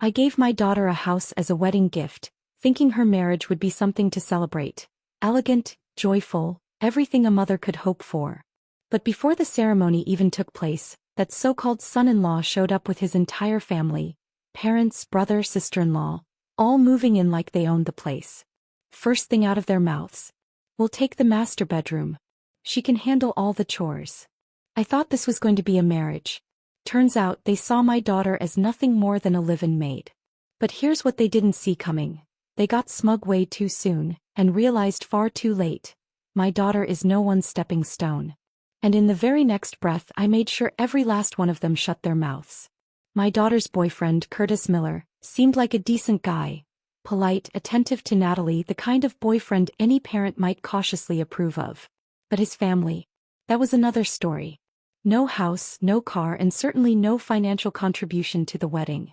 I gave my daughter a house as a wedding gift, thinking her marriage would be something to celebrate. Elegant, joyful, everything a mother could hope for. But before the ceremony even took place, that so-called son-in-law showed up with his entire family, parents, brother, sister-in-law, all moving in like they owned the place. First thing out of their mouths. "We'll take the master bedroom. She can handle all the chores." I thought this was going to be a marriage. Turns out they saw my daughter as nothing more than a live-in maid. But here's what they didn't see coming. They got smug way too soon, and realized far too late. My daughter is no one's stepping stone. And in the very next breath I made sure every last one of them shut their mouths. My daughter's boyfriend, Curtis Miller, seemed like a decent guy. Polite, attentive to Natalie, the kind of boyfriend any parent might cautiously approve of. But his family. That was another story. No house, no car, and certainly no financial contribution to the wedding.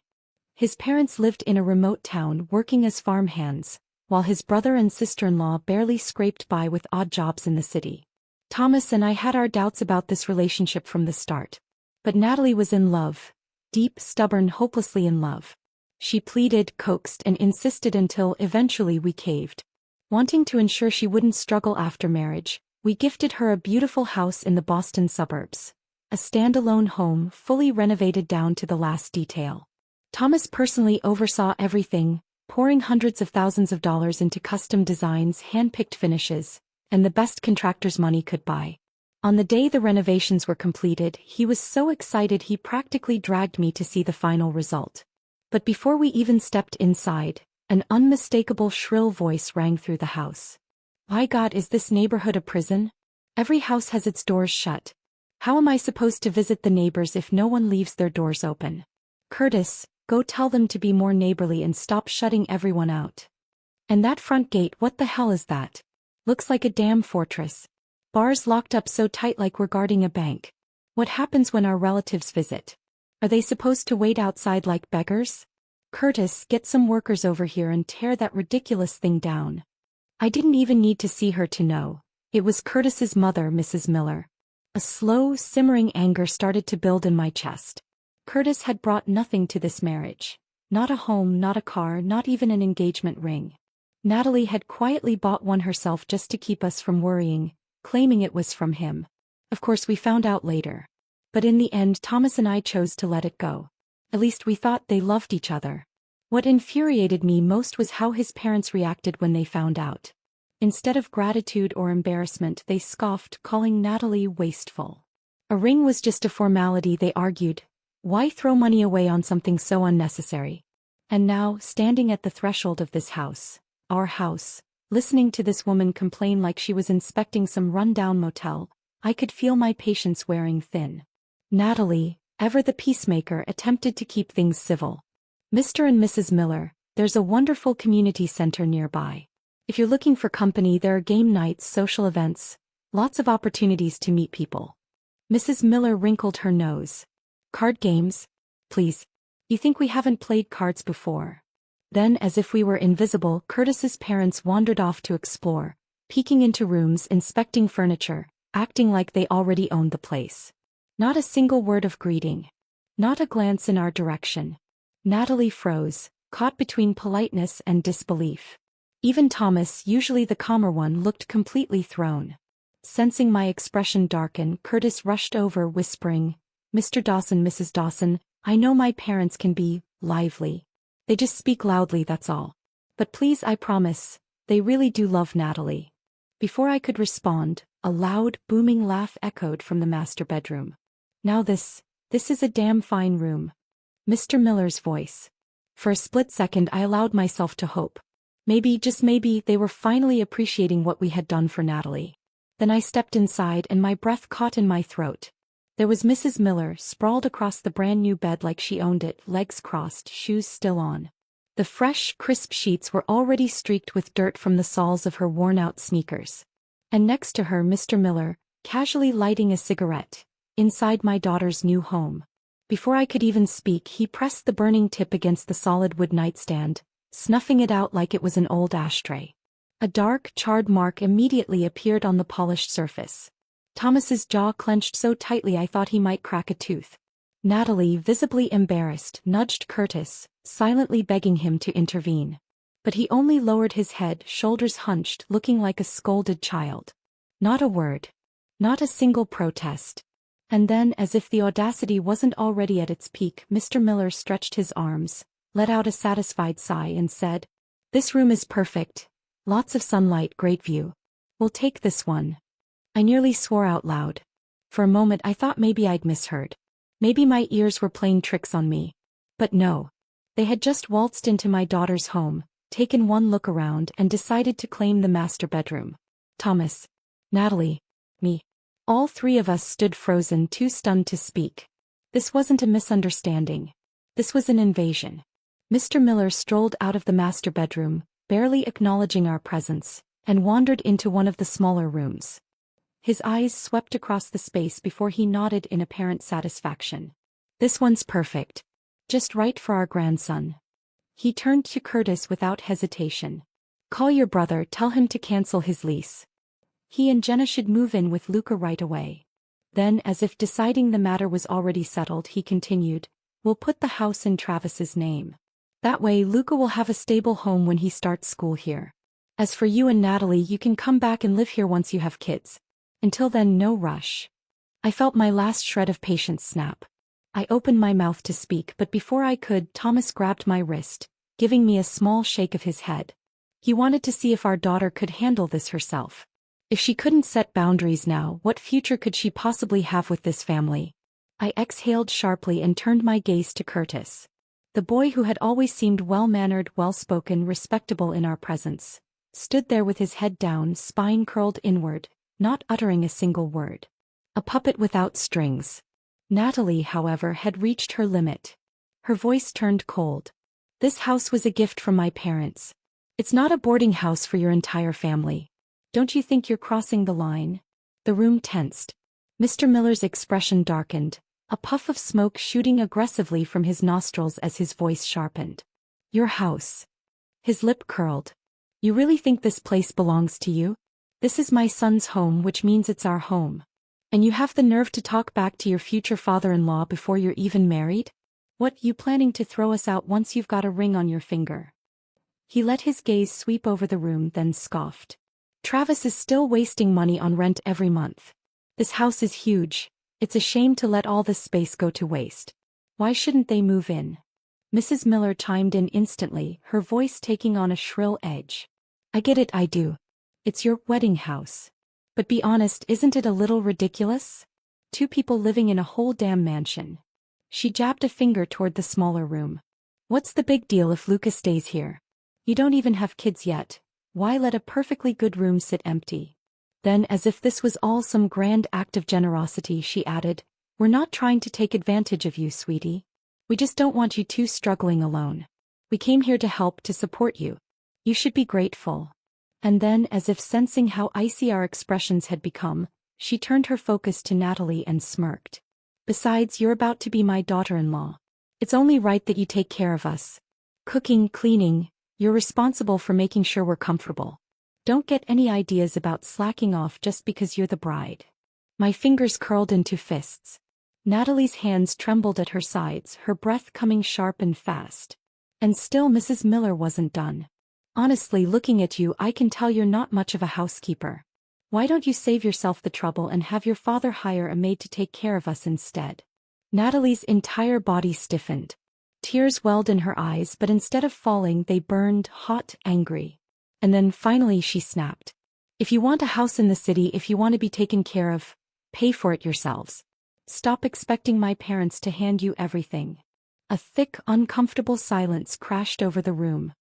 His parents lived in a remote town working as farmhands, while his brother and sister-in-law barely scraped by with odd jobs in the city. Thomas and I had our doubts about this relationship from the start. But Natalie was in love. Deep, stubborn, hopelessly in love. She pleaded, coaxed, and insisted until eventually we caved. Wanting to ensure she wouldn't struggle after marriage, we gifted her a beautiful house in the Boston suburbs. A standalone home, fully renovated down to the last detail. Thomas personally oversaw everything, pouring hundreds of thousands of dollars into custom designs, hand-picked finishes, and the best contractor's money could buy. On the day the renovations were completed, he was so excited he practically dragged me to see the final result. But before we even stepped inside, an unmistakable shrill voice rang through the house. "My God, is this neighborhood a prison? Every house has its doors shut. How am I supposed to visit the neighbors if no one leaves their doors open? Curtis, go tell them to be more neighborly and stop shutting everyone out. And that front gate, what the hell is that? Looks like a damn fortress. Bars locked up so tight like we're guarding a bank. What happens when our relatives visit? Are they supposed to wait outside like beggars? Curtis, get some workers over here and tear that ridiculous thing down." I didn't even need to see her to know. It was Curtis's mother, Mrs. Miller. A slow, simmering anger started to build in my chest. Curtis had brought nothing to this marriage. Not a home, not a car, not even an engagement ring. Natalie had quietly bought one herself just to keep us from worrying, claiming it was from him. Of course we found out later. But in the end Thomas and I chose to let it go. At least we thought they loved each other. What infuriated me most was how his parents reacted when they found out. Instead of gratitude or embarrassment, they scoffed, calling Natalie wasteful. A ring was just a formality, they argued. Why throw money away on something so unnecessary? And now, standing at the threshold of this house, our house, listening to this woman complain like she was inspecting some run-down motel, I could feel my patience wearing thin. Natalie, ever the peacemaker, attempted to keep things civil. "Mr. and Mrs. Miller, there's a wonderful community center nearby. If you're looking for company, there are game nights, social events, lots of opportunities to meet people." Mrs. Miller wrinkled her nose. "Card games? Please. You think we haven't played cards before?" Then, as if we were invisible, Curtis's parents wandered off to explore, peeking into rooms, inspecting furniture, acting like they already owned the place. Not a single word of greeting. Not a glance in our direction. Natalie froze, caught between politeness and disbelief. Even Thomas, usually the calmer one, looked completely thrown. Sensing my expression darken, Curtis rushed over, whispering, "Mr. Dawson, Mrs. Dawson, I know my parents can be lively. They just speak loudly, that's all. But please, I promise, they really do love Natalie." Before I could respond, a loud, booming laugh echoed from the master bedroom. "Now this is a damn fine room." Mr. Miller's voice. For a split second I allowed myself to hope. Maybe, just maybe, they were finally appreciating what we had done for Natalie. Then I stepped inside and my breath caught in my throat. There was Mrs. Miller, sprawled across the brand new bed like she owned it, legs crossed, shoes still on. The fresh, crisp sheets were already streaked with dirt from the soles of her worn-out sneakers. And next to her, Mr. Miller, casually lighting a cigarette, inside my daughter's new home. Before I could even speak, he pressed the burning tip against the solid wood nightstand, snuffing it out like it was an old ashtray. A dark, charred mark immediately appeared on the polished surface. Thomas's jaw clenched so tightly I thought he might crack a tooth. Natalie, visibly embarrassed, nudged Curtis, silently begging him to intervene. But he only lowered his head, shoulders hunched, looking like a scolded child. Not a word. Not a single protest. And then, as if the audacity wasn't already at its peak, Mr. Miller stretched his arms, let out a satisfied sigh and said, "This room is perfect. Lots of sunlight, great view. We'll take this one." I nearly swore out loud. For a moment I thought maybe I'd misheard. Maybe my ears were playing tricks on me. But no. They had just waltzed into my daughter's home, taken one look around and decided to claim the master bedroom. Thomas, Natalie, me. All three of us stood frozen, too stunned to speak. This wasn't a misunderstanding. This was an invasion. Mr. Miller strolled out of the master bedroom, barely acknowledging our presence, and wandered into one of the smaller rooms. His eyes swept across the space before he nodded in apparent satisfaction. "This one's perfect. Just right for our grandson." He turned to Curtis without hesitation. "Call your brother, tell him to cancel his lease. He and Jenna should move in with Luca right away." Then, as if deciding the matter was already settled, he continued, "We'll put the house in Travis's name. That way Luca will have a stable home when he starts school here. As for you and Natalie, you can come back and live here once you have kids. Until then, no rush." I felt my last shred of patience snap. I opened my mouth to speak, but before I could, Thomas grabbed my wrist, giving me a small shake of his head. He wanted to see if our daughter could handle this herself. If she couldn't set boundaries now, what future could she possibly have with this family? I exhaled sharply and turned my gaze to Curtis. The boy who had always seemed well-mannered, well-spoken, respectable in our presence, stood there with his head down, spine curled inward, not uttering a single word. A puppet without strings. Natalie, however, had reached her limit. Her voice turned cold. "This house was a gift from my parents. It's not a boarding house for your entire family. Don't you think you're crossing the line?" The room tensed. Mr. Miller's expression darkened, a puff of smoke shooting aggressively from his nostrils as his voice sharpened. "Your house." His lip curled. "You really think this place belongs to you? This is my son's home, which means it's our home. And you have the nerve to talk back to your future father-in-law before you're even married? What, you planning to throw us out once you've got a ring on your finger?" He let his gaze sweep over the room, then scoffed. "Travis is still wasting money on rent every month. This house is huge. It's a shame to let all this space go to waste. Why shouldn't they move in?" Mrs. Miller chimed in instantly, her voice taking on a shrill edge. "I get it, I do. It's your wedding house. But be honest, isn't it a little ridiculous? Two people living in a whole damn mansion." She jabbed a finger toward the smaller room. "What's the big deal if Luca stays here? You don't even have kids yet. Why let a perfectly good room sit empty?" Then, as if this was all some grand act of generosity, she added, "We're not trying to take advantage of you, sweetie. We just don't want you two struggling alone. We came here to help, to support you. You should be grateful." And then, as if sensing how icy our expressions had become, she turned her focus to Natalie and smirked. "Besides, you're about to be my daughter-in-law. It's only right that you take care of us. Cooking, cleaning, you're responsible for making sure we're comfortable. Don't get any ideas about slacking off just because you're the bride." My fingers curled into fists. Natalie's hands trembled at her sides, her breath coming sharp and fast. And still Mrs. Miller wasn't done. "Honestly, looking at you, I can tell you're not much of a housekeeper. Why don't you save yourself the trouble and have your father hire a maid to take care of us instead?" Natalie's entire body stiffened. Tears welled in her eyes, but instead of falling, they burned, hot, angry. And then finally she snapped. "If you want a house in the city, if you want to be taken care of, pay for it yourselves. Stop expecting my parents to hand you everything." A thick, uncomfortable silence crashed over the room.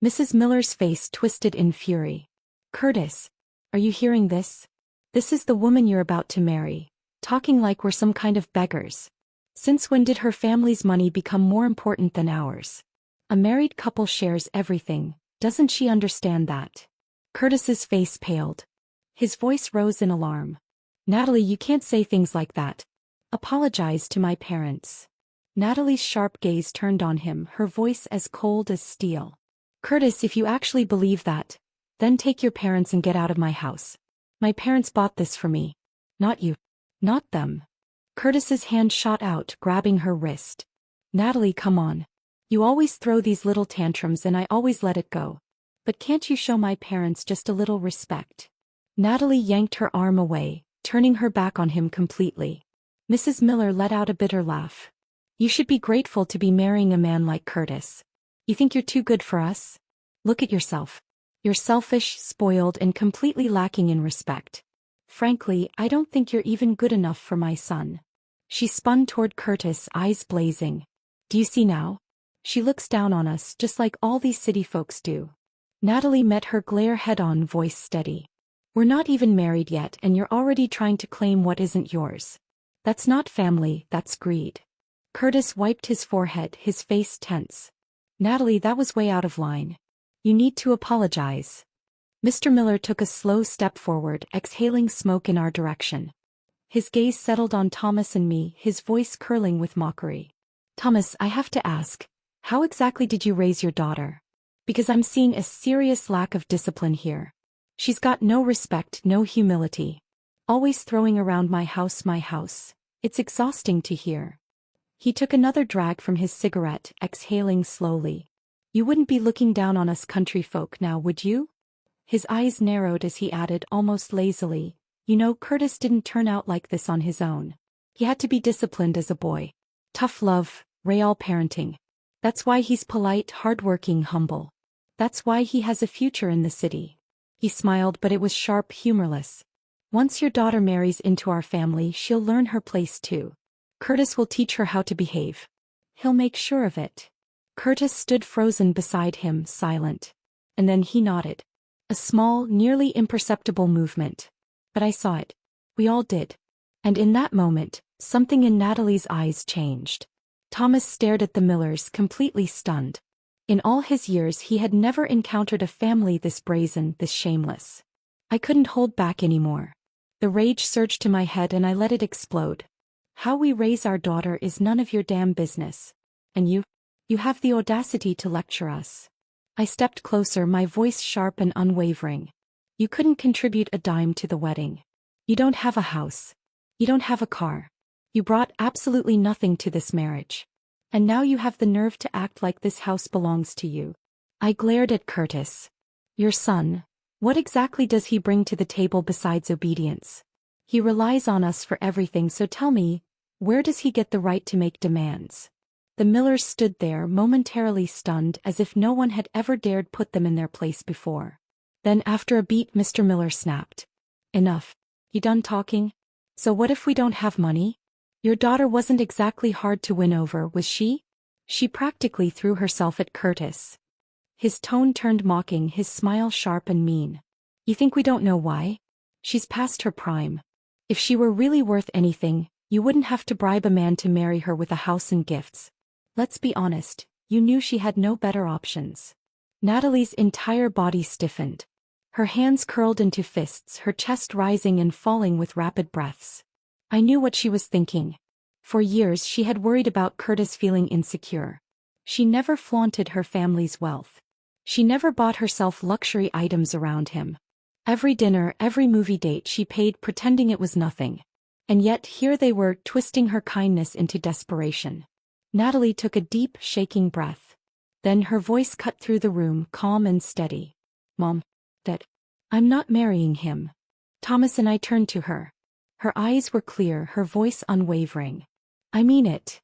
Mrs. Miller's face twisted in fury. "Curtis, are you hearing this? This is the woman you're about to marry, talking like we're some kind of beggars. Since when did her family's money become more important than ours? A married couple shares everything, doesn't she understand that?" Curtis's face paled. His voice rose in alarm. "Natalie, you can't say things like that. Apologize to my parents." Natalie's sharp gaze turned on him, her voice as cold as steel. "Curtis, if you actually believe that, then take your parents and get out of my house. My parents bought this for me. Not you. Not them." Curtis's hand shot out, grabbing her wrist. Natalie, come on. You always throw these little tantrums and I always let it go. But can't you show my parents just a little respect? Natalie yanked her arm away, turning her back on him completely. Mrs. Miller let out a bitter laugh. You should be grateful to be marrying a man like Curtis. You think you're too good for us? Look at yourself. You're selfish, spoiled, and completely lacking in respect. Frankly, I don't think you're even good enough for my son. She spun toward Curtis, eyes blazing. Do you see now? She looks down on us just like all these city folks do. Natalie met her glare head-on, voice steady. We're not even married yet and you're already trying to claim what isn't yours. That's not family, that's greed. Curtis wiped his forehead, his face tense. Natalie, that was way out of line. You need to apologize. Mr. Miller took a slow step forward, exhaling smoke in our direction. His gaze settled on Thomas and me, his voice curling with mockery. Thomas, I have to ask, how exactly did you raise your daughter? Because I'm seeing a serious lack of discipline here. She's got no respect, no humility. Always throwing around my house, my house. It's exhausting to hear. He took another drag from his cigarette, exhaling slowly. You wouldn't be looking down on us country folk now, would you? His eyes narrowed as he added almost lazily, you know, Curtis didn't turn out like this on his own. He had to be disciplined as a boy. Tough love, real parenting. That's why he's polite, hardworking, humble. That's why he has a future in the city. He smiled, but it was sharp, humorless. Once your daughter marries into our family, she'll learn her place too. Curtis will teach her how to behave. He'll make sure of it. Curtis stood frozen beside him, silent. And then he nodded. A small, nearly imperceptible movement. But I saw it. We all did. And in that moment, something in Natalie's eyes changed. Thomas stared at the Millers, completely stunned. In all his years he had never encountered a family this brazen, this shameless. I couldn't hold back anymore. The rage surged to my head and I let it explode. How we raise our daughter is none of your damn business. And you have the audacity to lecture us. I stepped closer, my voice sharp and unwavering. You couldn't contribute a dime to the wedding. You don't have a house. You don't have a car. You brought absolutely nothing to this marriage. And now you have the nerve to act like this house belongs to you. I glared at Curtis. Your son, what exactly does he bring to the table besides obedience? He relies on us for everything, so tell me, where does he get the right to make demands? The Millers stood there, momentarily stunned, as if no one had ever dared put them in their place before. Then after a beat, Mr. Miller snapped. Enough. You done talking? So what if we don't have money? Your daughter wasn't exactly hard to win over, was she? She practically threw herself at Curtis. His tone turned mocking, his smile sharp and mean. You think we don't know why? She's past her prime. If she were really worth anything, you wouldn't have to bribe a man to marry her with a house and gifts. Let's be honest, you knew she had no better options. Natalie's entire body stiffened. Her hands curled into fists, her chest rising and falling with rapid breaths. I knew what she was thinking. For years she had worried about Curtis feeling insecure. She never flaunted her family's wealth. She never bought herself luxury items around him. Every dinner, every movie date she paid pretending it was nothing. And yet here they were, twisting her kindness into desperation. Natalie took a deep, shaking breath. Then her voice cut through the room, calm and steady. Mom, Dad, I'm not marrying him. Thomas and I turned to her. Her eyes were clear, her voice unwavering. I mean it.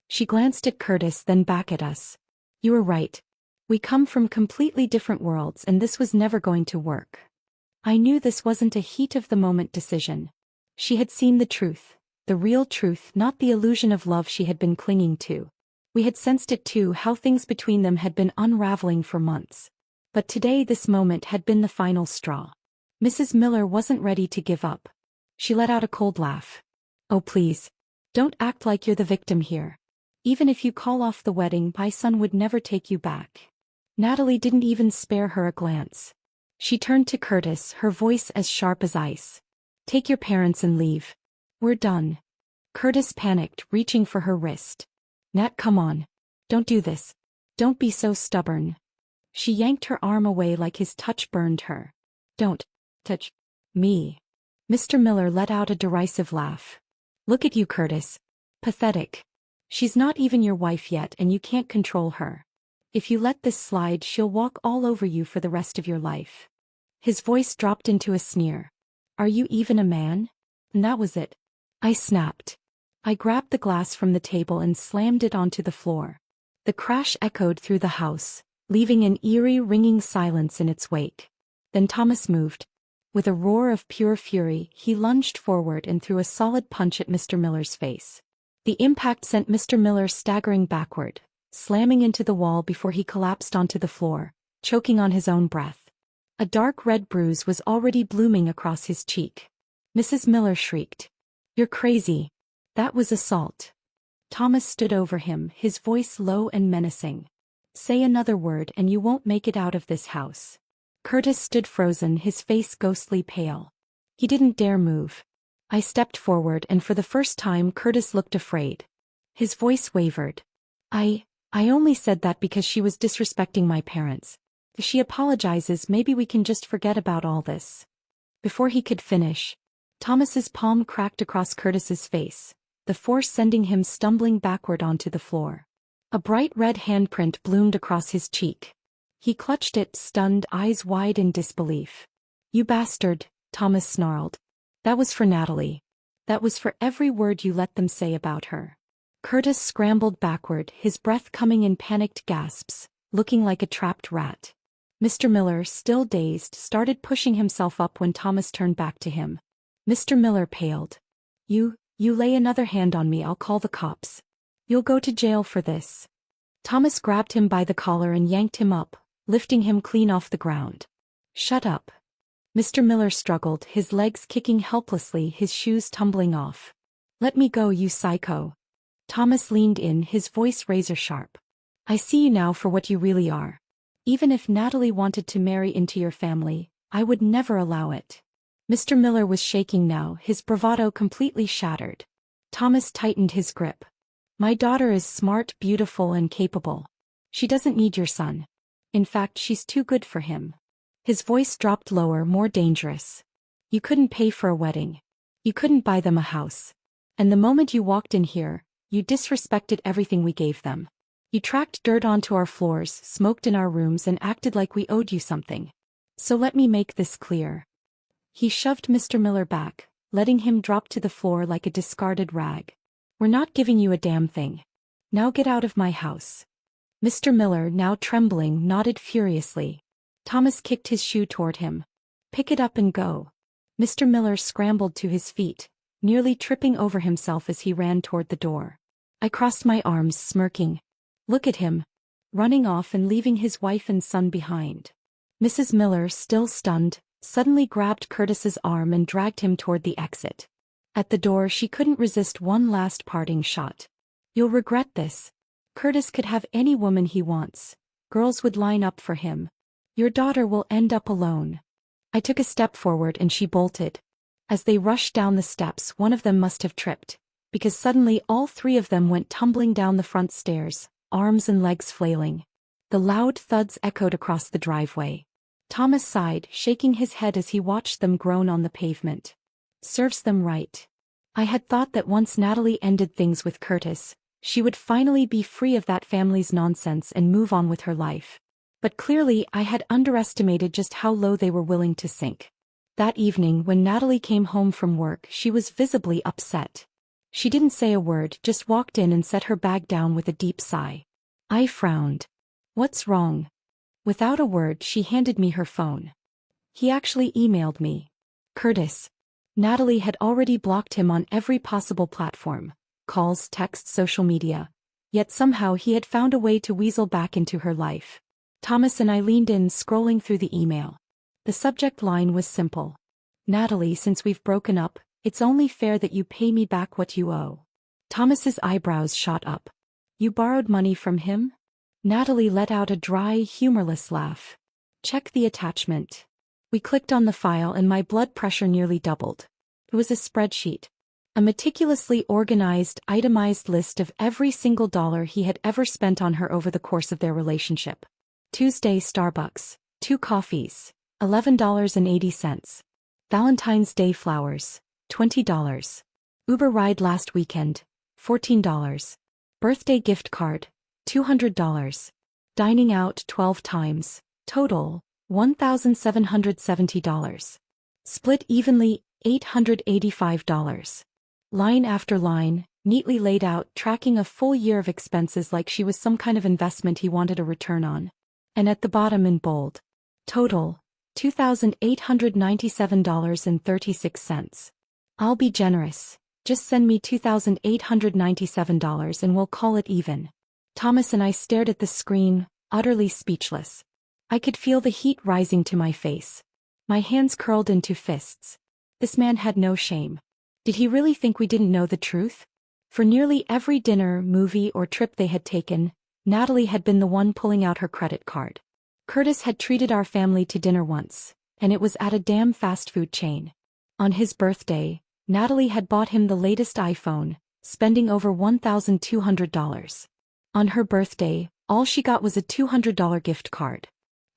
She glanced at Curtis, then back at us. You were right. We come from completely different worlds and this was never going to work. I knew this wasn't a heat-of-the-moment decision. She had seen the truth, the real truth, not the illusion of love she had been clinging to. We had sensed it too, how things between them had been unraveling for months. But today this moment had been the final straw. Mrs. Miller wasn't ready to give up. She let out a cold laugh. Oh please. Don't act like you're the victim here. Even if you call off the wedding, my son would never take you back. Natalie didn't even spare her a glance. She turned to Curtis, her voice as sharp as ice. Take your parents and leave. We're done. Curtis panicked, reaching for her wrist. Nat, come on. Don't do this. Don't be so stubborn. She yanked her arm away like his touch burned her. Don't touch me. Mr. Miller let out a derisive laugh. Look at you, Curtis. Pathetic. She's not even your wife yet and you can't control her. If you let this slide, she'll walk all over you for the rest of your life. His voice dropped into a sneer. Are you even a man? And that was it. I snapped. I grabbed the glass from the table and slammed it onto the floor. The crash echoed through the house, leaving an eerie ringing silence in its wake. Then Thomas moved. With a roar of pure fury, he lunged forward and threw a solid punch at Mr. Miller's face. The impact sent Mr. Miller staggering backward, slamming into the wall before he collapsed onto the floor, choking on his own breath. A dark red bruise was already blooming across his cheek. Mrs. Miller shrieked. You're crazy. That was assault. Thomas stood over him, his voice low and menacing. Say another word and you won't make it out of this house. Curtis stood frozen, his face ghostly pale. He didn't dare move. I stepped forward and for the first time Curtis looked afraid. His voice wavered. I only said that because she was disrespecting my parents. If she apologizes, maybe we can just forget about all this. Before he could finish, Thomas's palm cracked across Curtis's face, the force sending him stumbling backward onto the floor. A bright red handprint bloomed across his cheek. He clutched it, stunned, eyes wide in disbelief. You bastard, Thomas snarled. That was for Natalie. That was for every word you let them say about her. Curtis scrambled backward, his breath coming in panicked gasps, looking like a trapped rat. Mr. Miller, still dazed, started pushing himself up when Thomas turned back to him. Mr. Miller paled. You lay another hand on me, I'll call the cops. You'll go to jail for this. Thomas grabbed him by the collar and yanked him up, lifting him clean off the ground. Shut up. Mr. Miller struggled, his legs kicking helplessly, his shoes tumbling off. Let me go, you psycho. Thomas leaned in, his voice razor-sharp. I see you now for what you really are. Even if Natalie wanted to marry into your family, I would never allow it. Mr. Miller was shaking now, his bravado completely shattered. Thomas tightened his grip. My daughter is smart, beautiful, and capable. She doesn't need your son. In fact, she's too good for him. His voice dropped lower, more dangerous. You couldn't pay for a wedding. You couldn't buy them a house. And the moment you walked in here, you disrespected everything we gave them. You tracked dirt onto our floors, smoked in our rooms, and acted like we owed you something. So let me make this clear. He shoved Mr. Miller back, letting him drop to the floor like a discarded rag. We're not giving you a damn thing. Now get out of my house. Mr. Miller, now trembling, nodded furiously. Thomas kicked his shoe toward him. Pick it up and go. Mr. Miller scrambled to his feet, nearly tripping over himself as he ran toward the door. I crossed my arms, smirking. Look at him. Running off and leaving his wife and son behind. Mrs. Miller, still stunned, suddenly grabbed Curtis's arm and dragged him toward the exit. At the door, she couldn't resist one last parting shot. You'll regret this. Curtis could have any woman he wants. Girls would line up for him. Your daughter will end up alone. I took a step forward and she bolted. As they rushed down the steps, one of them must have tripped, because suddenly all three of them went tumbling down the front stairs, arms and legs flailing. The loud thuds echoed across the driveway. Thomas sighed, shaking his head as he watched them groan on the pavement. Serves them right. I had thought that once Natalie ended things with Curtis, she would finally be free of that family's nonsense and move on with her life. But clearly I had underestimated just how low they were willing to sink. That evening, when Natalie came home from work, she was visibly upset. She didn't say a word, just walked in and set her bag down with a deep sigh. I frowned. What's wrong? Without a word, she handed me her phone. He actually emailed me. Curtis. Natalie had already blocked him on every possible platform. Calls, texts, social media. Yet somehow he had found a way to weasel back into her life. Thomas and I leaned in, scrolling through the email. The subject line was simple. Natalie, since we've broken up, it's only fair that you pay me back what you owe. Thomas's eyebrows shot up. You borrowed money from him? Natalie let out a dry, humorless laugh. Check the attachment. We clicked on the file and my blood pressure nearly doubled. It was a spreadsheet. A meticulously organized, itemized list of every single dollar he had ever spent on her over the course of their relationship. Tuesday, Starbucks. 2 coffees. $11.80. Valentine's Day flowers. $20. Uber ride last weekend, $14. Birthday gift card, $200. Dining out 12 times, total, $1,770. Split evenly, $885. Line after line, neatly laid out, tracking a full year of expenses like she was some kind of investment he wanted a return on. And at the bottom in bold, total, $2,897.36. I'll be generous. Just send me $2,897 and we'll call it even. Thomas and I stared at the screen, utterly speechless. I could feel the heat rising to my face. My hands curled into fists. This man had no shame. Did he really think we didn't know the truth? For nearly every dinner, movie, or trip they had taken, Natalie had been the one pulling out her credit card. Curtis had treated our family to dinner once, and it was at a damn fast food chain. On his birthday, Natalie had bought him the latest iPhone, spending over $1,200. On her birthday, all she got was a $200 gift card.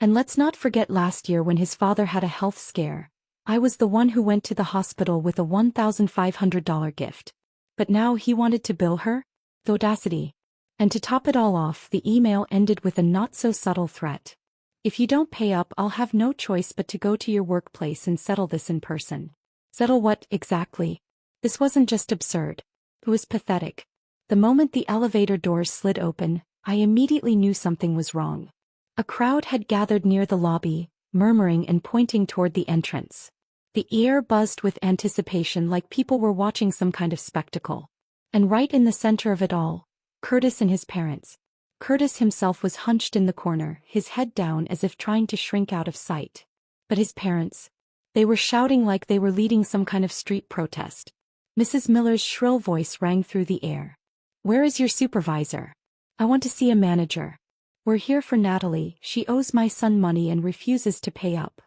And let's not forget last year when his father had a health scare. I was the one who went to the hospital with a $1,500 gift. But now he wanted to bill her? The audacity. And to top it all off, the email ended with a not-so-subtle threat. If you don't pay up, I'll have no choice but to go to your workplace and settle this in person. Settle what, exactly? This wasn't just absurd. It was pathetic. The moment the elevator doors slid open, I immediately knew something was wrong. A crowd had gathered near the lobby, murmuring and pointing toward the entrance. The air buzzed with anticipation like people were watching some kind of spectacle. And right in the center of it all, Curtis and his parents. Curtis himself was hunched in the corner, his head down as if trying to shrink out of sight. But his parents? They were shouting like they were leading some kind of street protest. Mrs. Miller's shrill voice rang through the air. "Where is your supervisor? I want to see a manager. We're here for Natalie, she owes my son money and refuses to pay up."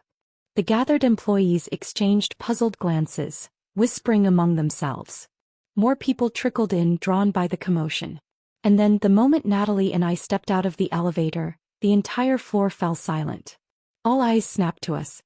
The gathered employees exchanged puzzled glances, whispering among themselves. More people trickled in, drawn by the commotion. And then, the moment Natalie and I stepped out of the elevator, the entire floor fell silent. All eyes snapped to us.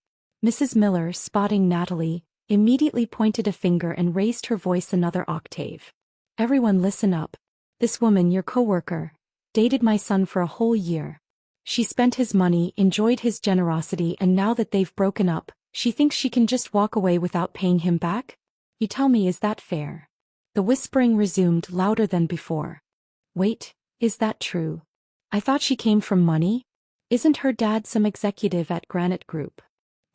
Mrs. Miller, spotting Natalie, immediately pointed a finger and raised her voice another octave. "Everyone listen up. This woman, your coworker, dated my son for a whole year. She spent his money, enjoyed his generosity, and now that they've broken up, she thinks she can just walk away without paying him back? You tell me, is that fair?" The whispering resumed louder than before. "Wait, is that true? I thought she came from money? Isn't her dad some executive at Granite Group?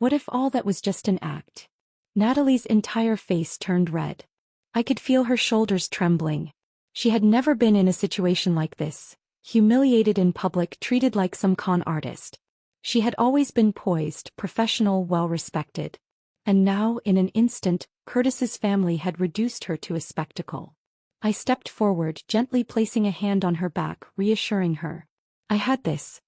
What if all that was just an act?" Natalie's entire face turned red. I could feel her shoulders trembling. She had never been in a situation like this, humiliated in public, treated like some con artist. She had always been poised, professional, well-respected. And now, in an instant, Curtis's family had reduced her to a spectacle. I stepped forward, gently placing a hand on her back, reassuring her. I had this.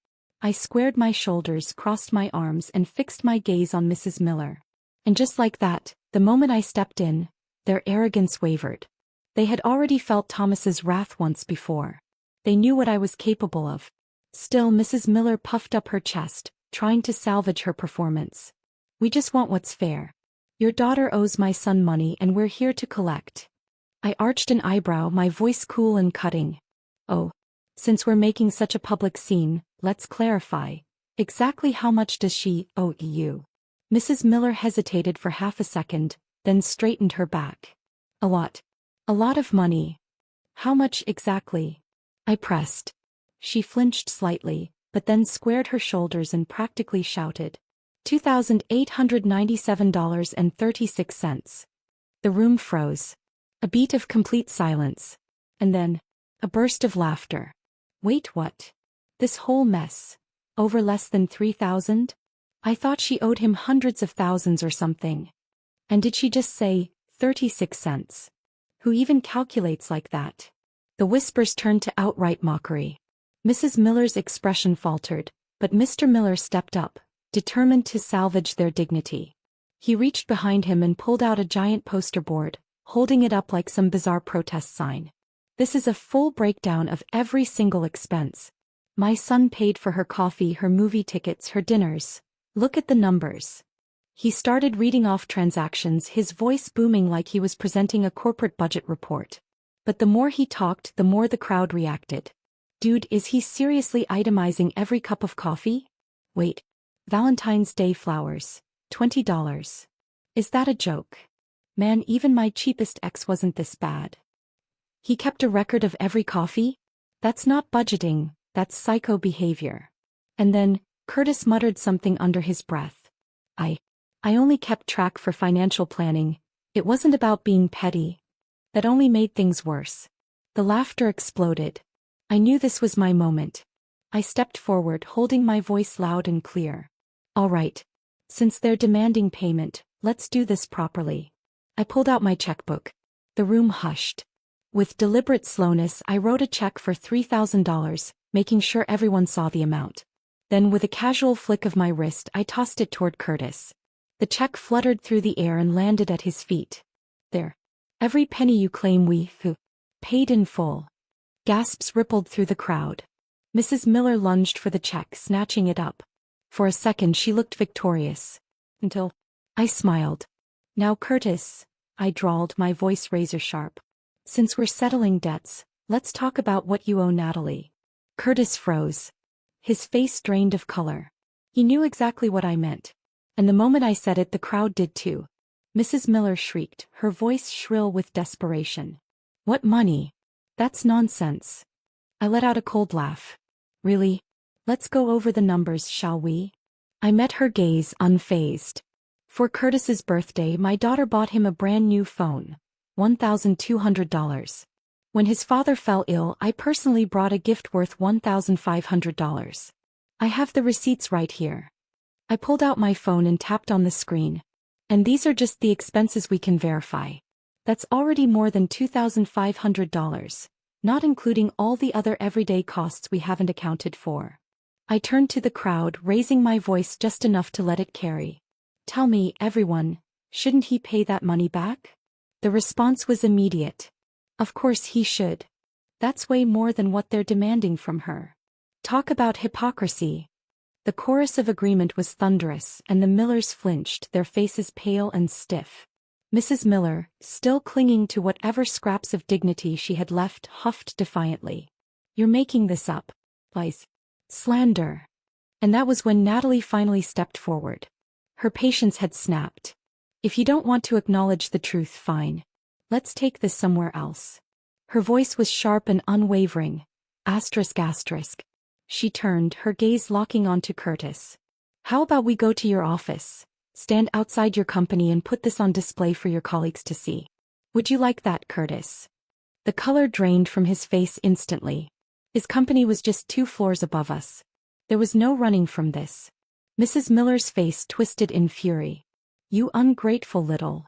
I squared my shoulders, crossed my arms, and fixed my gaze on Mrs. Miller. And just like that, the moment I stepped in, their arrogance wavered. They had already felt Thomas's wrath once before. They knew what I was capable of. Still, Mrs. Miller puffed up her chest, trying to salvage her performance. "We just want what's fair. Your daughter owes my son money and we're here to collect." I arched an eyebrow, my voice cool and cutting. "Oh, since we're making such a public scene, let's clarify. Exactly how much does she owe you?" Mrs. Miller hesitated for half a second, then straightened her back. "A lot. A lot of money. How much exactly?" I pressed. She flinched slightly, but then squared her shoulders and practically shouted. $2,897.36. The room froze. A beat of complete silence. And then, a burst of laughter. "Wait, what? This whole mess? Over less than 3,000? I thought she owed him hundreds of thousands or something. And did she just say, 36 cents? Who even calculates like that?" The whispers turned to outright mockery. Mrs. Miller's expression faltered, but Mr. Miller stepped up, determined to salvage their dignity. He reached behind him and pulled out a giant poster board, holding it up like some bizarre protest sign. "This is a full breakdown of every single expense. My son paid for her coffee, her movie tickets, her dinners. Look at the numbers. He started reading off transactions, his voice booming like he was presenting a corporate budget report. But the more he talked, the more the crowd reacted. Dude, is he seriously itemizing every cup of coffee? Wait. Valentine's Day flowers. $20. Is that a joke? Man, even my cheapest ex wasn't this bad. He kept a record of every coffee? That's not budgeting, that's psycho behavior. And then, Curtis muttered something under his breath. I only kept track for financial planning. It wasn't about being petty. That only made things worse. The laughter exploded. I knew this was my moment. I stepped forward, holding my voice loud and clear. All right. Since they're demanding payment, let's do this properly. I pulled out my checkbook. The room hushed. With deliberate slowness, I wrote a check for $3,000, making sure everyone saw the amount. Then with a casual flick of my wrist, I tossed it toward Curtis. The check fluttered through the air and landed at his feet. There. Every penny you claim we paid in full. Gasps rippled through the crowd. Mrs. Miller lunged for the check, snatching it up. For a second she looked victorious. Until I smiled. Now Curtis, I drawled, my voice razor sharp. Since we're settling debts, let's talk about what you owe Natalie. Curtis froze. His face drained of color. He knew exactly what I meant. And the moment I said it, the crowd did too. Mrs. Miller shrieked, her voice shrill with desperation. What money? That's nonsense. I let out a cold laugh. Really? Let's go over the numbers, shall we? I met her gaze, unfazed. For Curtis's birthday, my daughter bought him a brand new phone. $1,200. When his father fell ill, I personally brought a gift worth $1,500. I have the receipts right here. I pulled out my phone and tapped on the screen. And these are just the expenses we can verify. That's already more than $2,500, not including all the other everyday costs we haven't accounted for. I turned to the crowd, raising my voice just enough to let it carry. Tell me, everyone, shouldn't he pay that money back? The response was immediate. Of course he should. That's way more than what they're demanding from her. Talk about hypocrisy. The chorus of agreement was thunderous, and the Millers flinched, their faces pale and stiff. Mrs. Miller, still clinging to whatever scraps of dignity she had left, huffed defiantly. You're making this up. Lies. Slander. And that was when Natalie finally stepped forward. Her patience had snapped. If you don't want to acknowledge the truth, fine. Let's take this somewhere else. Her voice was sharp and unwavering. Asterisk asterisk. She turned, her gaze locking onto Curtis. How about we go to your office? Stand outside your company and put this on display for your colleagues to see. Would you like that, Curtis? The color drained from his face instantly. His company was just 2 floors above us. There was no running from this. Mrs. Miller's face twisted in fury. You ungrateful little.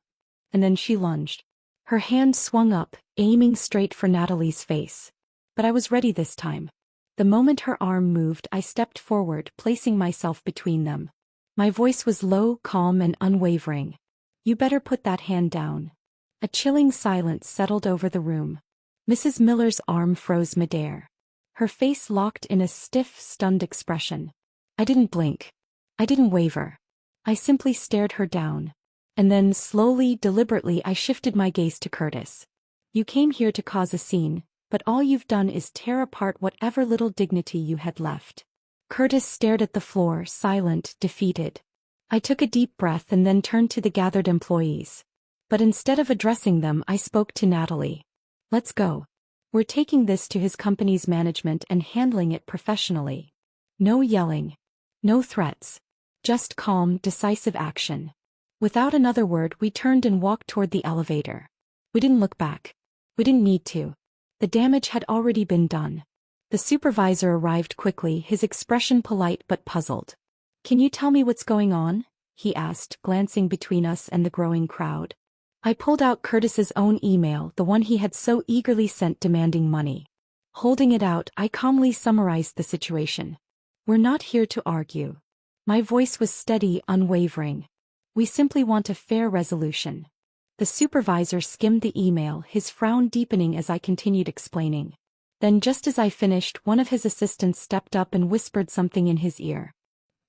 And then she lunged. Her hand swung up, aiming straight for Natalie's face. But I was ready this time. The moment her arm moved, I stepped forward, placing myself between them. My voice was low, calm, and unwavering. You better put that hand down. A chilling silence settled over the room. Mrs. Miller's arm froze midair. Her face locked in a stiff, stunned expression. I didn't blink. I didn't waver. I simply stared her down. And then, slowly, deliberately, I shifted my gaze to Curtis. You came here to cause a scene, but all you've done is tear apart whatever little dignity you had left. Curtis stared at the floor, silent, defeated. I took a deep breath and then turned to the gathered employees. But instead of addressing them, I spoke to Natalie. Let's go. We're taking this to his company's management and handling it professionally. No yelling. No threats. Just calm, decisive action. Without another word, we turned and walked toward the elevator. We didn't look back. We didn't need to. The damage had already been done. The supervisor arrived quickly, his expression polite but puzzled. Can you tell me what's going on? He asked, glancing between us and the growing crowd. I pulled out Curtis's own email, the one he had so eagerly sent demanding money. Holding it out, I calmly summarized the situation. We're not here to argue. My voice was steady, unwavering. We simply want a fair resolution. The supervisor skimmed the email, his frown deepening as I continued explaining. Then just as I finished, one of his assistants stepped up and whispered something in his ear.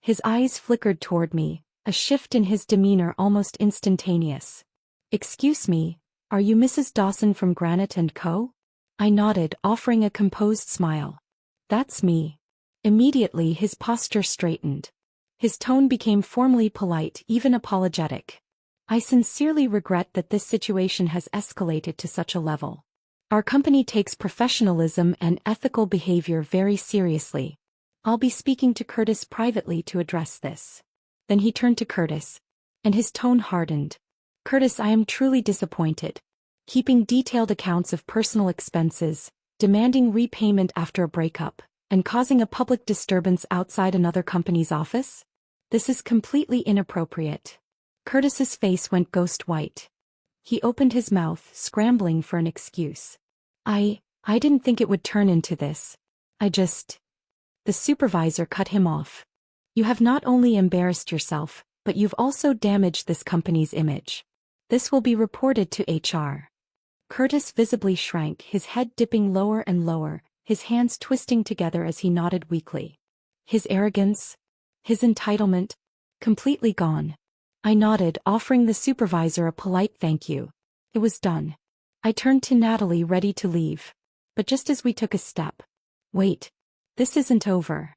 His eyes flickered toward me, a shift in his demeanor almost instantaneous. "Excuse me, are you Mrs. Dawson from Granite & Co.?" I nodded, offering a composed smile. "That's me." Immediately his posture straightened. His tone became formally polite, even apologetic. "I sincerely regret that this situation has escalated to such a level. Our company takes professionalism and ethical behavior very seriously. I'll be speaking to Curtis privately to address this." Then he turned to Curtis, and his tone hardened. "Curtis, I am truly disappointed. Keeping detailed accounts of personal expenses, demanding repayment after a breakup, and causing a public disturbance outside another company's office? This is completely inappropriate." Curtis's face went ghost white. He opened his mouth, scrambling for an excuse. I didn't think it would turn into this. The supervisor cut him off. "You have not only embarrassed yourself, but you've also damaged this company's image. This will be reported to HR." Curtis visibly shrank, his head dipping lower and lower, his hands twisting together as he nodded weakly. His arrogance, his entitlement, completely gone. I nodded, offering the supervisor a polite thank you. It was done. I turned to Natalie, ready to leave. But just as we took a step. "Wait. This isn't over."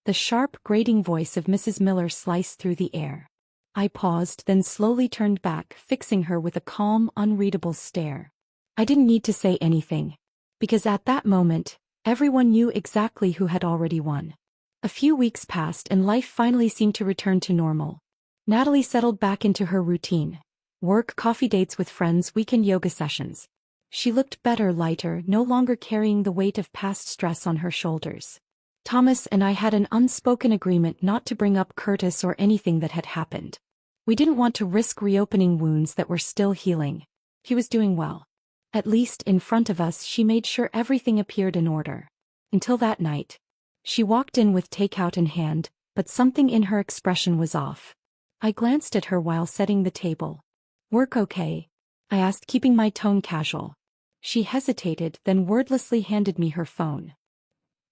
The sharp, grating voice of Mrs. Miller sliced through the air. I paused, then slowly turned back, fixing her with a calm, unreadable stare. I didn't need to say anything. Because at that moment, everyone knew exactly who had already won. A few weeks passed and life finally seemed to return to normal. Natalie settled back into her routine. Work, coffee dates with friends, weekend yoga sessions. She looked better, lighter, no longer carrying the weight of past stress on her shoulders. Thomas and I had an unspoken agreement not to bring up Curtis or anything that had happened. We didn't want to risk reopening wounds that were still healing. He was doing well. At least in front of us, she made sure everything appeared in order. Until that night. She walked in with takeout in hand, but something in her expression was off. I glanced at her while setting the table. "Work okay?" I asked, keeping my tone casual. She hesitated, then wordlessly handed me her phone.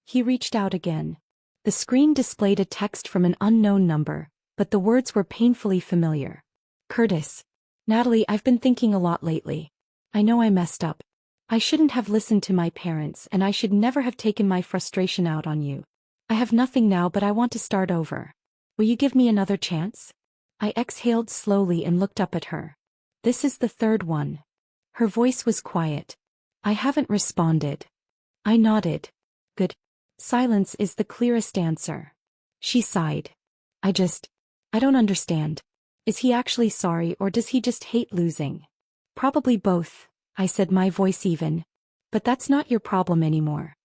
He reached out again. The screen displayed a text from an unknown number, but the words were painfully familiar. "Curtis. Natalie, I've been thinking a lot lately. I know I messed up. I shouldn't have listened to my parents, and I should never have taken my frustration out on you. I have nothing now, but I want to start over. Will you give me another chance?" I exhaled slowly and looked up at her. "This is the third one." Her voice was quiet. "I haven't responded." I nodded. "Good. Silence is the clearest answer." She sighed. I don't understand. Is he actually sorry, or does he just hate losing?" "Probably both," I said, my voice even. "But that's not your problem anymore.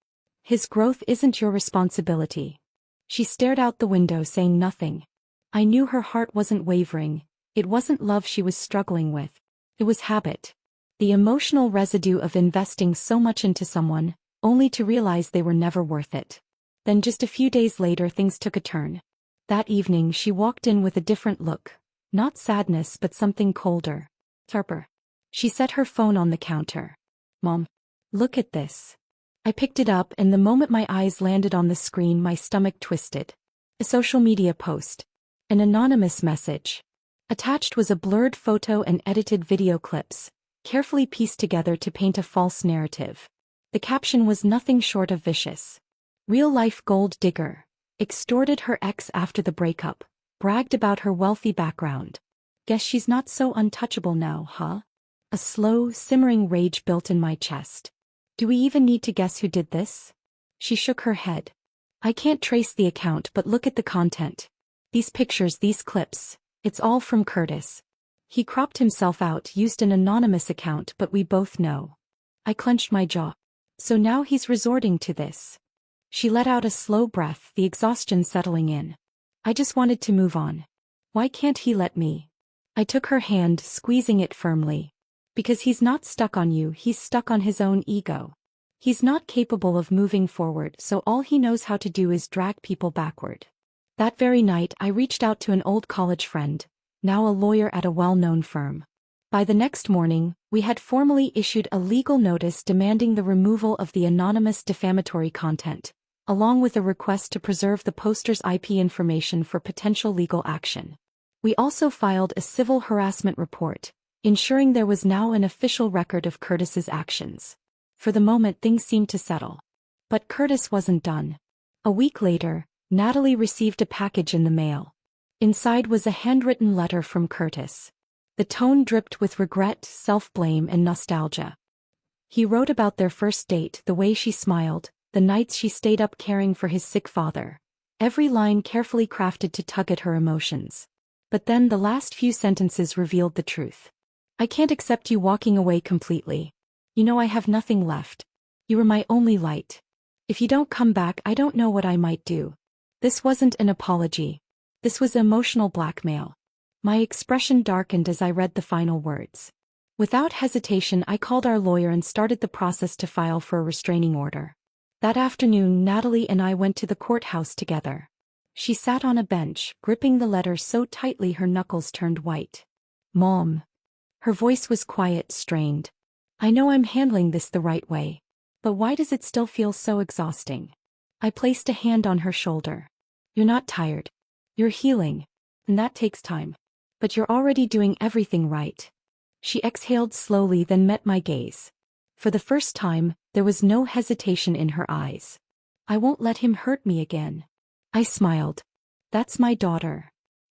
His growth isn't your responsibility." She stared out the window, saying nothing. I knew her heart wasn't wavering. It wasn't love she was struggling with. It was habit. The emotional residue of investing so much into someone, only to realize they were never worth it. Then just a few days later, things took a turn. That evening she walked in with a different look. Not sadness, but something colder. Sharper. She set her phone on the counter. "Mom, look at this." I picked it up, and the moment my eyes landed on the screen, my stomach twisted. A social media post. An anonymous message. Attached was a blurred photo and edited video clips, carefully pieced together to paint a false narrative. The caption was nothing short of vicious. "Real-life gold digger. Extorted her ex after the breakup. Bragged about her wealthy background. Guess she's not so untouchable now, huh?" A slow, simmering rage built in my chest. "Do we even need to guess who did this?" She shook her head. "I can't trace the account, but look at the content. These pictures, these clips, it's all from Curtis. He cropped himself out, used an anonymous account, but we both know." I clenched my jaw. "So now he's resorting to this." She let out a slow breath, the exhaustion settling in. "I just wanted to move on. Why can't he let me?" I took her hand, squeezing it firmly. "Because he's not stuck on you, he's stuck on his own ego. He's not capable of moving forward, so all he knows how to do is drag people backward." That very night I reached out to an old college friend, now a lawyer at a well-known firm. By the next morning, we had formally issued a legal notice demanding the removal of the anonymous defamatory content, along with a request to preserve the poster's IP information for potential legal action. We also filed a civil harassment report, ensuring there was now an official record of Curtis's actions. For the moment, things seemed to settle. But Curtis wasn't done. A week later, Natalie received a package in the mail. Inside was a handwritten letter from Curtis. The tone dripped with regret, self-blame, and nostalgia. He wrote about their first date, the way she smiled, the nights she stayed up caring for his sick father. Every line carefully crafted to tug at her emotions. But then the last few sentences revealed the truth. I can't accept you walking away completely. You know I have nothing left. You were my only light. If you don't come back, I don't know what I might do. This wasn't an apology. This was emotional blackmail. My expression darkened as I read the final words. Without hesitation, I called our lawyer and started the process to file for a restraining order. That afternoon, Natalie and I went to the courthouse together. She sat on a bench, gripping the letter so tightly her knuckles turned white. Mom. Her voice was quiet, strained. I know I'm handling this the right way. But why does it still feel so exhausting? I placed a hand on her shoulder. You're not tired. You're healing. And that takes time. But you're already doing everything right. She exhaled slowly, then met my gaze. For the first time, there was no hesitation in her eyes. I won't let him hurt me again. I smiled. That's my daughter.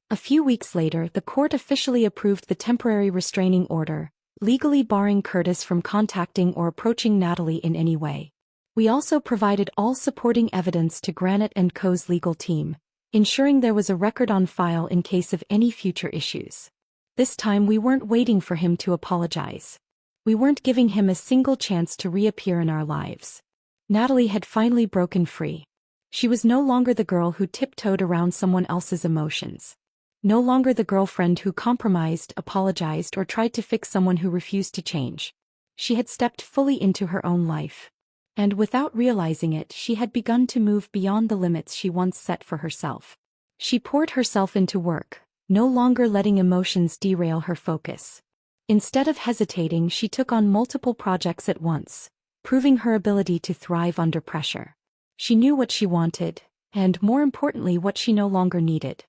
A few weeks later, the court officially approved the temporary restraining order, legally barring Curtis from contacting or approaching Natalie in any way. We also provided all supporting evidence to Granite & Co.'s legal team, ensuring there was a record on file in case of any future issues. This time we weren't waiting for him to apologize. We weren't giving him a single chance to reappear in our lives. Natalie had finally broken free. She was no longer the girl who tiptoed around someone else's emotions. No longer the girlfriend who compromised, apologized, or tried to fix someone who refused to change. She had stepped fully into her own life. And without realizing it, she had begun to move beyond the limits she once set for herself. She poured herself into work, no longer letting emotions derail her focus. Instead of hesitating, she took on multiple projects at once, proving her ability to thrive under pressure. She knew what she wanted, and more importantly, what she no longer needed.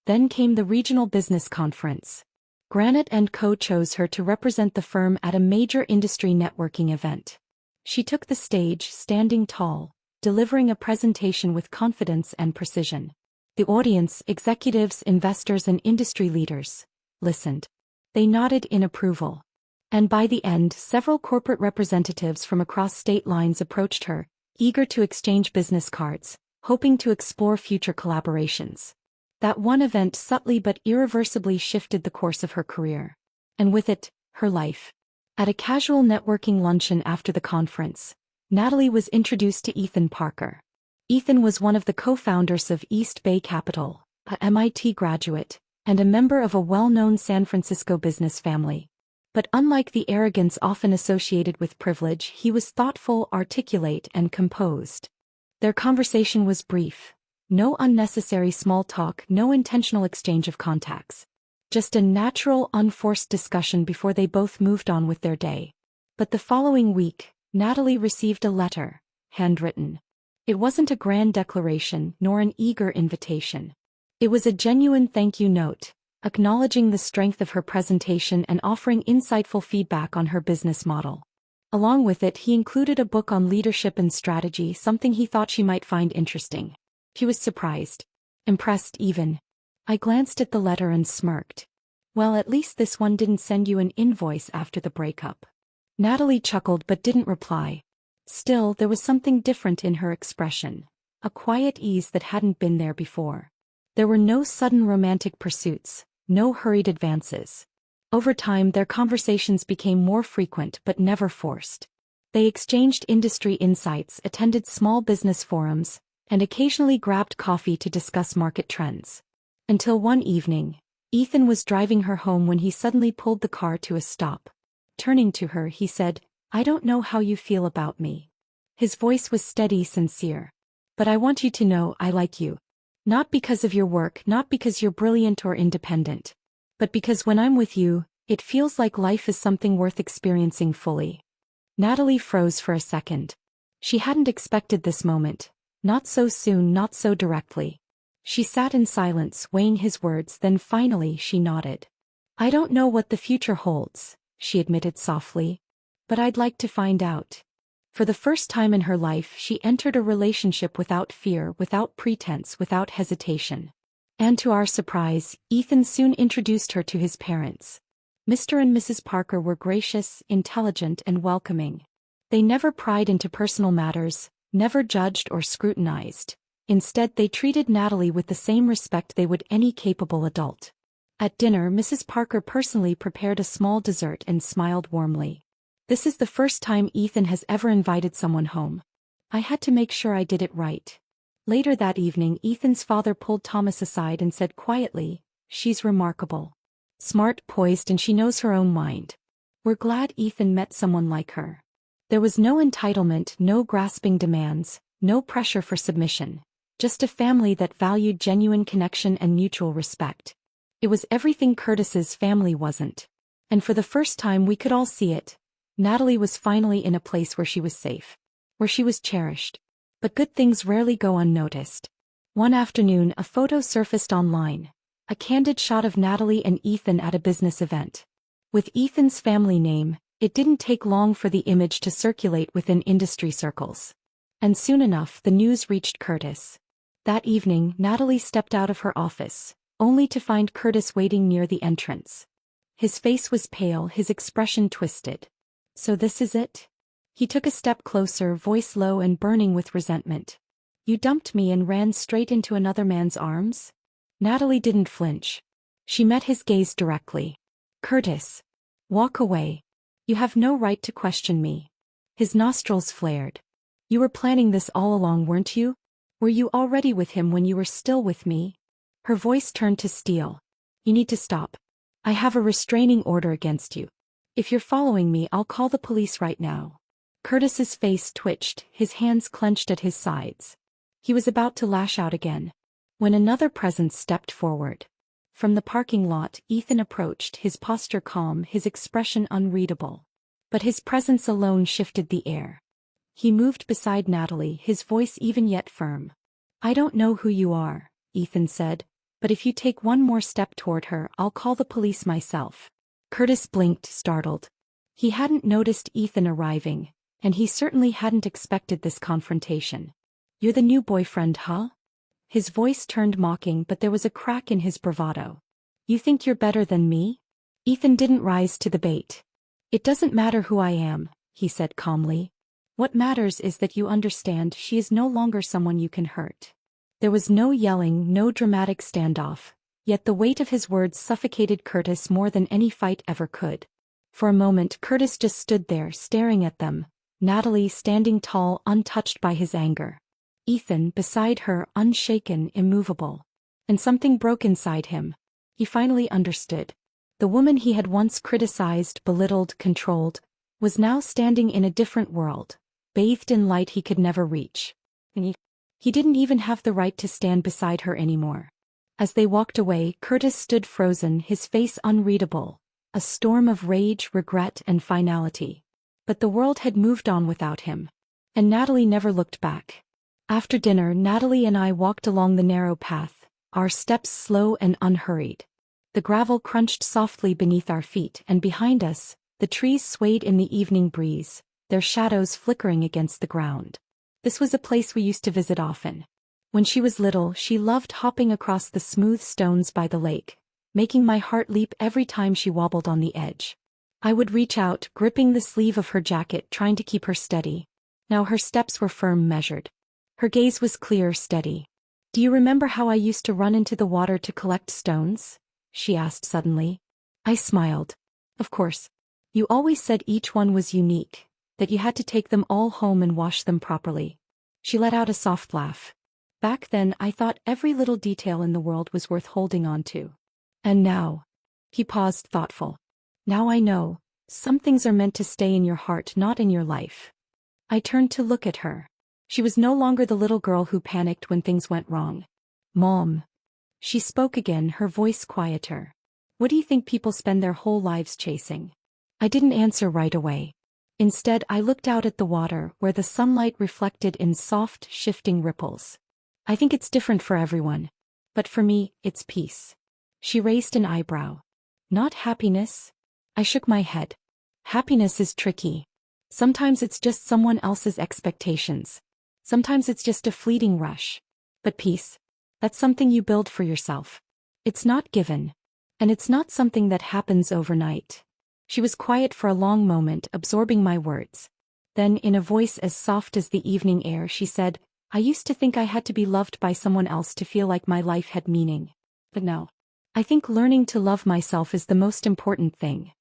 Then came the regional business conference. Granite & Co. chose her to represent the firm at a major industry networking event. She took the stage, standing tall, delivering a presentation with confidence and precision. The audience, executives, investors, and industry leaders, listened. They nodded in approval. And by the end, several corporate representatives from across state lines approached her, eager to exchange business cards, hoping to explore future collaborations. That one event subtly but irreversibly shifted the course of her career. And with it, her life. At a casual networking luncheon after the conference, Natalie was introduced to Ethan Parker. Ethan was one of the co-founders of East Bay Capital, a MIT graduate, and a member of a well-known San Francisco business family. But unlike the arrogance often associated with privilege, he was thoughtful, articulate, and composed. Their conversation was brief. No unnecessary small talk, no intentional exchange of contacts. Just a natural, unforced discussion before they both moved on with their day. But the following week, Natalie received a letter, handwritten. It wasn't a grand declaration, nor an eager invitation. It was a genuine thank you note, acknowledging the strength of her presentation and offering insightful feedback on her business model. Along with it, he included a book on leadership and strategy, something he thought she might find interesting. She was surprised. Impressed even. I glanced at the letter and smirked. Well, at least this one didn't send you an invoice after the breakup. Natalie chuckled but didn't reply. Still, there was something different in her expression. A quiet ease that hadn't been there before. There were no sudden romantic pursuits, no hurried advances. Over time, their conversations became more frequent but never forced. They exchanged industry insights, attended small business forums, and occasionally grabbed coffee to discuss market trends. Until one evening, Ethan was driving her home when he suddenly pulled the car to a stop. Turning to her, he said, "I don't know how you feel about me." His voice was steady, sincere. "But I want you to know I like you. Not because of your work, not because you're brilliant or independent. But because when I'm with you, it feels like life is something worth experiencing fully." Natalie froze for a second. She hadn't expected this moment. Not so soon, not so directly. She sat in silence, weighing his words, then finally she nodded. I don't know what the future holds, she admitted softly. But I'd like to find out. For the first time in her life she entered a relationship without fear, without pretense, without hesitation. And to our surprise, Ethan soon introduced her to his parents. Mr. and Mrs. Parker were gracious, intelligent, and welcoming. They never pried into personal matters, never judged or scrutinized. Instead, they treated Natalie with the same respect they would any capable adult. At dinner, Mrs. Parker personally prepared a small dessert and smiled warmly. This is the first time Ethan has ever invited someone home. I had to make sure I did it right. Later that evening, Ethan's father pulled Thomas aside and said quietly, she's remarkable. Smart, poised, and she knows her own mind. We're glad Ethan met someone like her. There was no entitlement, no grasping demands, no pressure for submission. Just a family that valued genuine connection and mutual respect. It was everything Curtis's family wasn't. And for the first time we could all see it. Natalie was finally in a place where she was safe. Where she was cherished. But good things rarely go unnoticed. One afternoon a photo surfaced online. A candid shot of Natalie and Ethan at a business event. With Ethan's family name, it didn't take long for the image to circulate within industry circles. And soon enough the news reached Curtis. That evening Natalie stepped out of her office, only to find Curtis waiting near the entrance. His face was pale, his expression twisted. So this is it? He took a step closer, voice low and burning with resentment. You dumped me and ran straight into another man's arms? Natalie didn't flinch. She met his gaze directly. Curtis. Walk away. You have no right to question me. His nostrils flared. You were planning this all along, weren't you? Were you already with him when you were still with me? Her voice turned to steel. You need to stop. I have a restraining order against you. If you're following me, I'll call the police right now. Curtis's face twitched, his hands clenched at his sides. He was about to lash out again, when another presence stepped forward. From the parking lot, Ethan approached, his posture calm, his expression unreadable. But his presence alone shifted the air. He moved beside Natalie, his voice even yet firm. I don't know who you are, Ethan said, but if you take one more step toward her, I'll call the police myself. Curtis blinked, startled. He hadn't noticed Ethan arriving, and he certainly hadn't expected this confrontation. You're the new boyfriend, huh? His voice turned mocking, but there was a crack in his bravado. You think you're better than me? Ethan didn't rise to the bait. It doesn't matter who I am, he said calmly. What matters is that you understand she is no longer someone you can hurt. There was no yelling, no dramatic standoff, yet the weight of his words suffocated Curtis more than any fight ever could. For a moment Curtis just stood there, staring at them, Natalie standing tall, untouched by his anger. Ethan beside her, unshaken, immovable. And something broke inside him. He finally understood. The woman he had once criticized, belittled, controlled, was now standing in a different world, bathed in light he could never reach. And he didn't even have the right to stand beside her anymore. As they walked away, Curtis stood frozen, his face unreadable, a storm of rage, regret, and finality. But the world had moved on without him. And Natalie never looked back. After dinner, Natalie and I walked along the narrow path, our steps slow and unhurried. The gravel crunched softly beneath our feet, and behind us, the trees swayed in the evening breeze, their shadows flickering against the ground. This was a place we used to visit often. When she was little, she loved hopping across the smooth stones by the lake, making my heart leap every time she wobbled on the edge. I would reach out, gripping the sleeve of her jacket, trying to keep her steady. Now her steps were firm, measured. Her gaze was clear, steady. Do you remember how I used to run into the water to collect stones? She asked suddenly. I smiled. Of course. You always said each one was unique, that you had to take them all home and wash them properly. She let out a soft laugh. Back then I thought every little detail in the world was worth holding on to. And now. He paused, thoughtful. Now I know, some things are meant to stay in your heart, not in your life. I turned to look at her. She was no longer the little girl who panicked when things went wrong. Mom. She spoke again, her voice quieter. What do you think people spend their whole lives chasing? I didn't answer right away. Instead, I looked out at the water, where the sunlight reflected in soft, shifting ripples. I think it's different for everyone. But for me, it's peace. She raised an eyebrow. Not happiness? I shook my head. Happiness is tricky. Sometimes it's just someone else's expectations. Sometimes it's just a fleeting rush. But peace? That's something you build for yourself. It's not given. And it's not something that happens overnight. She was quiet for a long moment, absorbing my words. Then, in a voice as soft as the evening air, she said, I used to think I had to be loved by someone else to feel like my life had meaning. But no. I think learning to love myself is the most important thing.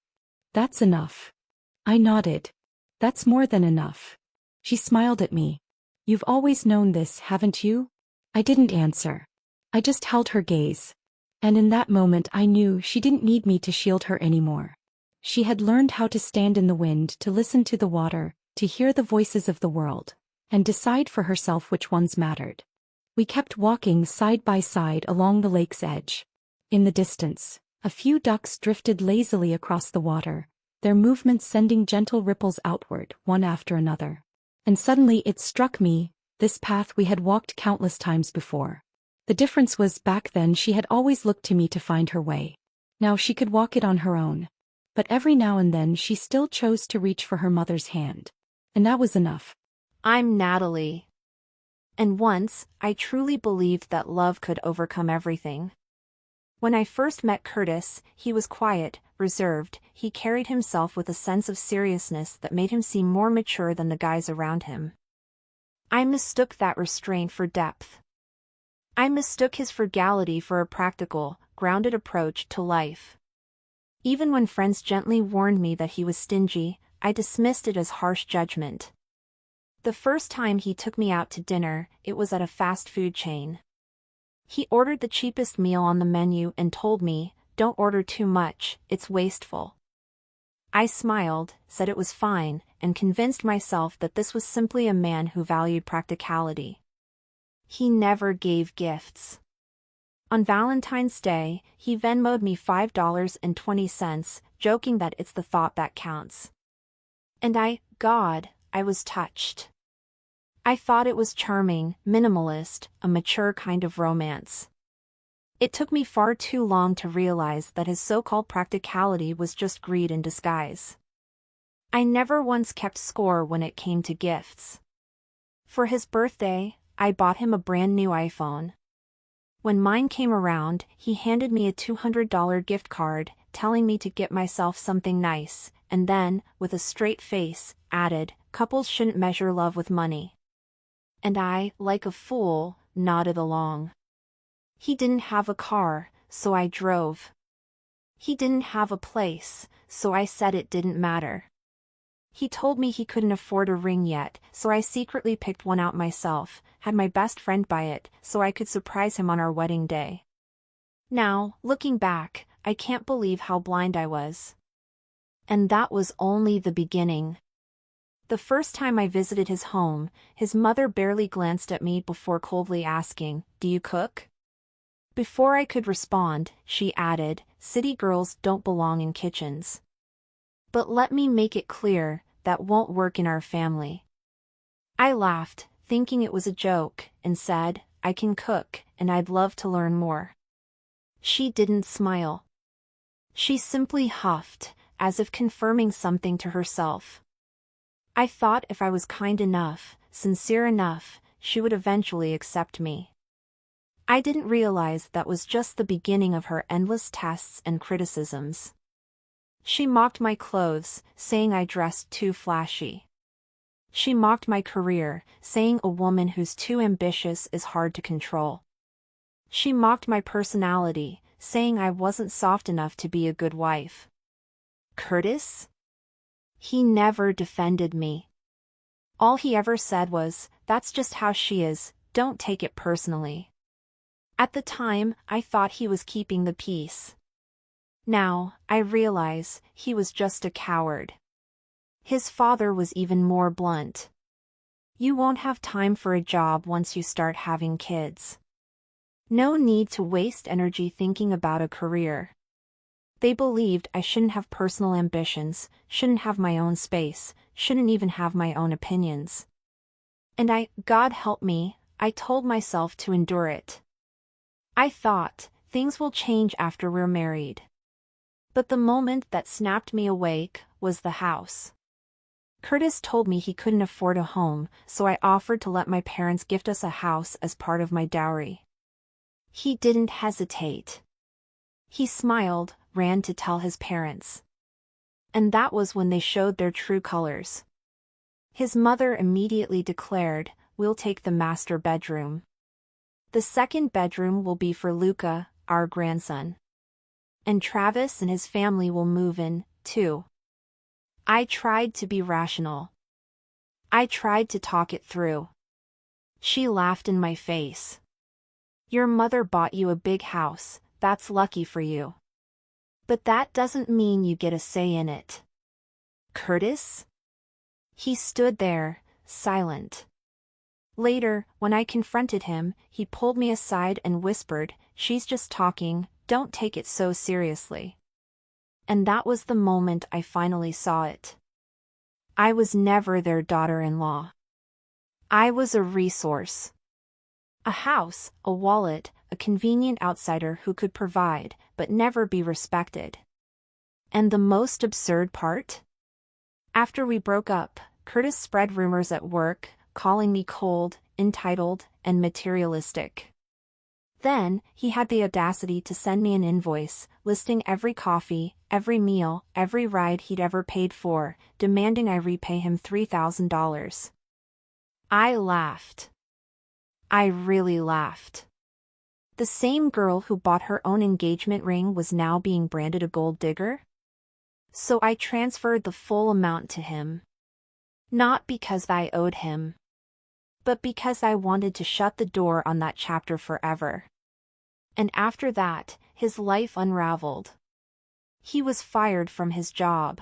That's enough. I nodded. That's more than enough. She smiled at me. You've always known this, haven't you? I didn't answer. I just held her gaze. And in that moment I knew she didn't need me to shield her anymore. She had learned how to stand in the wind, to listen to the water, to hear the voices of the world, and decide for herself which ones mattered. We kept walking side by side along the lake's edge. In the distance, a few ducks drifted lazily across the water, their movements sending gentle ripples outward, one after another. And suddenly it struck me, this path we had walked countless times before. The difference was, back then she had always looked to me to find her way. Now she could walk it on her own. But every now and then she still chose to reach for her mother's hand. And that was enough. I'm Natalie. And once, I truly believed that love could overcome everything. When I first met Curtis, he was quiet, reserved. He carried himself with a sense of seriousness that made him seem more mature than the guys around him. I mistook that restraint for depth. I mistook his frugality for a practical, grounded approach to life. Even when friends gently warned me that he was stingy, I dismissed it as harsh judgment. The first time he took me out to dinner, it was at a fast food chain. He ordered the cheapest meal on the menu and told me, "Don't order too much, it's wasteful." I smiled, said it was fine, and convinced myself that this was simply a man who valued practicality. He never gave gifts. On Valentine's Day, he Venmo'd me $5.20, joking that it's the thought that counts. And I was touched. I thought it was charming, minimalist, a mature kind of romance. It took me far too long to realize that his so-called practicality was just greed in disguise. I never once kept score when it came to gifts. For his birthday, I bought him a brand new iPhone. When mine came around, he handed me a $200 gift card, telling me to get myself something nice, and then, with a straight face, added, "Couples shouldn't measure love with money." And I, like a fool, nodded along. He didn't have a car, so I drove. He didn't have a place, so I said it didn't matter. He told me he couldn't afford a ring yet, so I secretly picked one out myself, had my best friend buy it, so I could surprise him on our wedding day. Now, looking back, I can't believe how blind I was. And that was only the beginning. The first time I visited his home, his mother barely glanced at me before coldly asking, "Do you cook?" Before I could respond, she added, "City girls don't belong in kitchens." But let me make it clear, that won't work in our family. I laughed, thinking it was a joke, and said, "I can cook, and I'd love to learn more." She didn't smile. She simply huffed, as if confirming something to herself. I thought if I was kind enough, sincere enough, she would eventually accept me. I didn't realize that was just the beginning of her endless tests and criticisms. She mocked my clothes, saying I dressed too flashy. She mocked my career, saying a woman who's too ambitious is hard to control. She mocked my personality, saying I wasn't soft enough to be a good wife. Curtis? He never defended me. All he ever said was, "That's just how she is, don't take it personally." At the time, I thought he was keeping the peace. Now, I realize, he was just a coward. His father was even more blunt. "You won't have time for a job once you start having kids. No need to waste energy thinking about a career." They believed I shouldn't have personal ambitions, shouldn't have my own space, shouldn't even have my own opinions. And God help me, I told myself to endure it. I thought, things will change after we're married. But the moment that snapped me awake was the house. Curtis told me he couldn't afford a home, so I offered to let my parents gift us a house as part of my dowry. He didn't hesitate. He smiled, ran to tell his parents. And that was when they showed their true colors. His mother immediately declared, "We'll take the master bedroom. The second bedroom will be for Luca, our grandson. And Travis and his family will move in, too." I tried to be rational. I tried to talk it through. She laughed in my face. "Your mother bought you a big house, that's lucky for you. But that doesn't mean you get a say in it." "Curtis?" He stood there, silent. Later, when I confronted him, he pulled me aside and whispered, "She's just talking, don't take it so seriously." And that was the moment I finally saw it. I was never their daughter-in-law. I was a resource. A house, a wallet, a convenient outsider who could provide, but never be respected. And the most absurd part? After we broke up, Curtis spread rumors at work, calling me cold, entitled, and materialistic. Then, he had the audacity to send me an invoice, listing every coffee, every meal, every ride he'd ever paid for, demanding I repay him $3,000. I laughed. I really laughed. The same girl who bought her own engagement ring was now being branded a gold digger? So I transferred the full amount to him. Not because I owed him, but because I wanted to shut the door on that chapter forever. And after that, his life unraveled. He was fired from his job.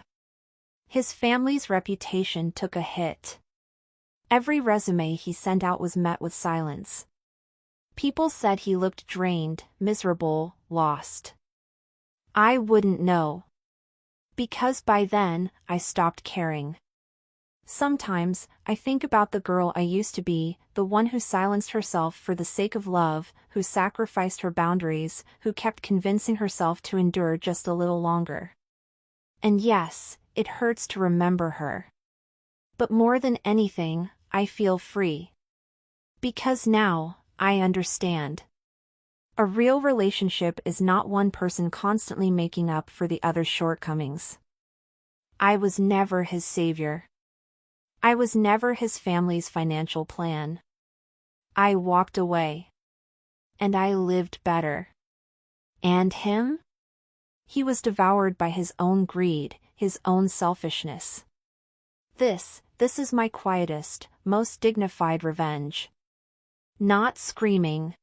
His family's reputation took a hit. Every resume he sent out was met with silence. People said he looked drained, miserable, lost. I wouldn't know. Because by then, I stopped caring. Sometimes, I think about the girl I used to be, the one who silenced herself for the sake of love, who sacrificed her boundaries, who kept convincing herself to endure just a little longer. And yes, it hurts to remember her. But more than anything, I feel free. Because now, I understand. A real relationship is not one person constantly making up for the other's shortcomings. I was never his savior. I was never his family's financial plan. I walked away. And I lived better. And him? He was devoured by his own greed, his own selfishness. This is my quietest, most dignified revenge. Not screaming.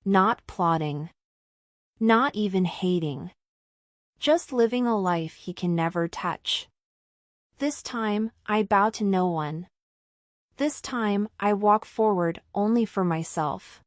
Not plotting. Not even hating. Just living a life he can never touch. This time, I bow to no one. This time, I walk forward only for myself.